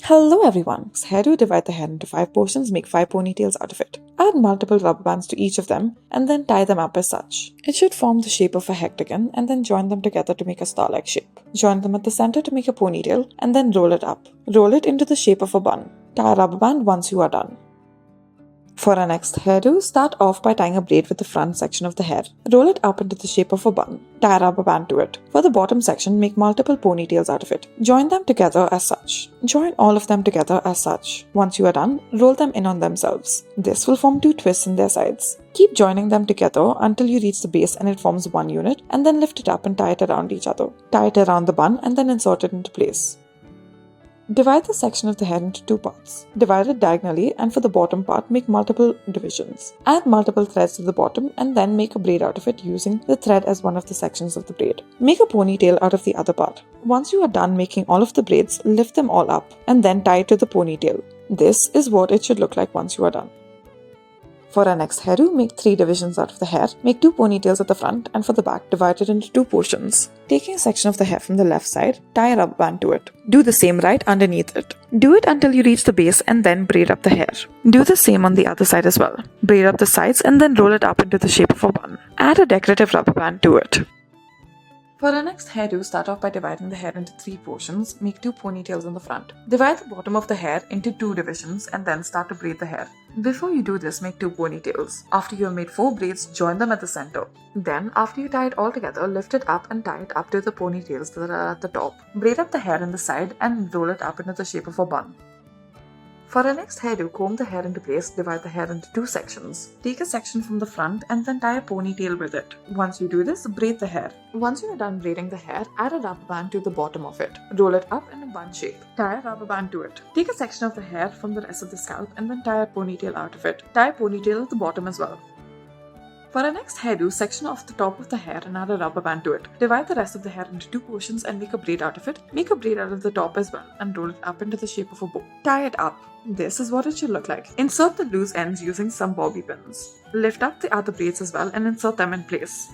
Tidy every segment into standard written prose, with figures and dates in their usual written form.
Hello everyone! Hairdo, divide the hair into 5 portions, make 5 ponytails out of it. Add multiple rubber bands to each of them and then tie them up as such. It should form the shape of a hectagon and then join them together to make a star-like shape. Join them at the center to make a ponytail and then roll it up. Roll it into the shape of a bun. Tie a rubber band once you are done. For our next hairdo, start off by tying a braid with the front section of the hair. Roll it up into the shape of a bun. Tie a rubber band to it. For the bottom section, make multiple ponytails out of it. Join them together as such. Join all of them together as such. Once you are done, roll them in on themselves. This will form 2 twists in their sides. Keep joining them together until you reach the base and it forms one unit, and then lift it up and tie it around each other. Tie it around the bun and then insert it into place. Divide the section of the hair into 2 parts. Divide it diagonally, and for the bottom part, make multiple divisions. Add multiple threads to the bottom and then make a braid out of it using the thread as one of the sections of the braid. Make a ponytail out of the other part. Once you are done making all of the braids, lift them all up and then tie it to the ponytail. This is what it should look like once you are done. For our next hairdo, make 3 divisions out of the hair. Make 2 ponytails at the front, and for the back, divide it into 2 portions. Taking a section of the hair from the left side, tie a rubber band to it. Do the same right underneath it. Do it until you reach the base and then braid up the hair. Do the same on the other side as well. Braid up the sides and then roll it up into the shape of a bun. Add a decorative rubber band to it. For our next hairdo, start off by dividing the hair into 3 portions. Make 2 ponytails in the front. Divide the bottom of the hair into 2 divisions and then start to braid the hair. Before you do this, make 2 ponytails. After you have made 4 braids, join them at the center. Then, after you tie it all together, lift it up and tie it up to the ponytails that are at the top. Braid up the hair in the side and roll it up into the shape of a bun. For our next hairdo, comb the hair into place, divide the hair into 2 sections. Take a section from the front and then tie a ponytail with it. Once you do this, braid the hair. Once you are done braiding the hair, add a rubber band to the bottom of it. Roll it up in a bun shape. Tie a rubber band to it. Take a section of the hair from the rest of the scalp and then tie a ponytail out of it. Tie a ponytail at the bottom as well. For our next hairdo, section off the top of the hair and add a rubber band to it. Divide the rest of the hair into 2 portions and make a braid out of it. Make a braid out of the top as well and roll it up into the shape of a bow. Tie it up. This is what it should look like. Insert the loose ends using some bobby pins. Lift up the other braids as well and insert them in place.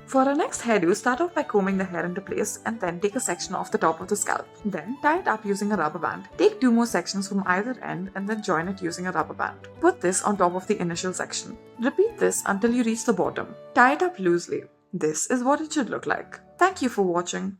For our next hairdo, start off by combing the hair into place and then take a section off the top of the scalp. Then tie it up using a rubber band. Take 2 more sections from either end and then join it using a rubber band. Put this on top of the initial section. Repeat this until you reach the bottom. Tie it up loosely. This is what it should look like. Thank you for watching.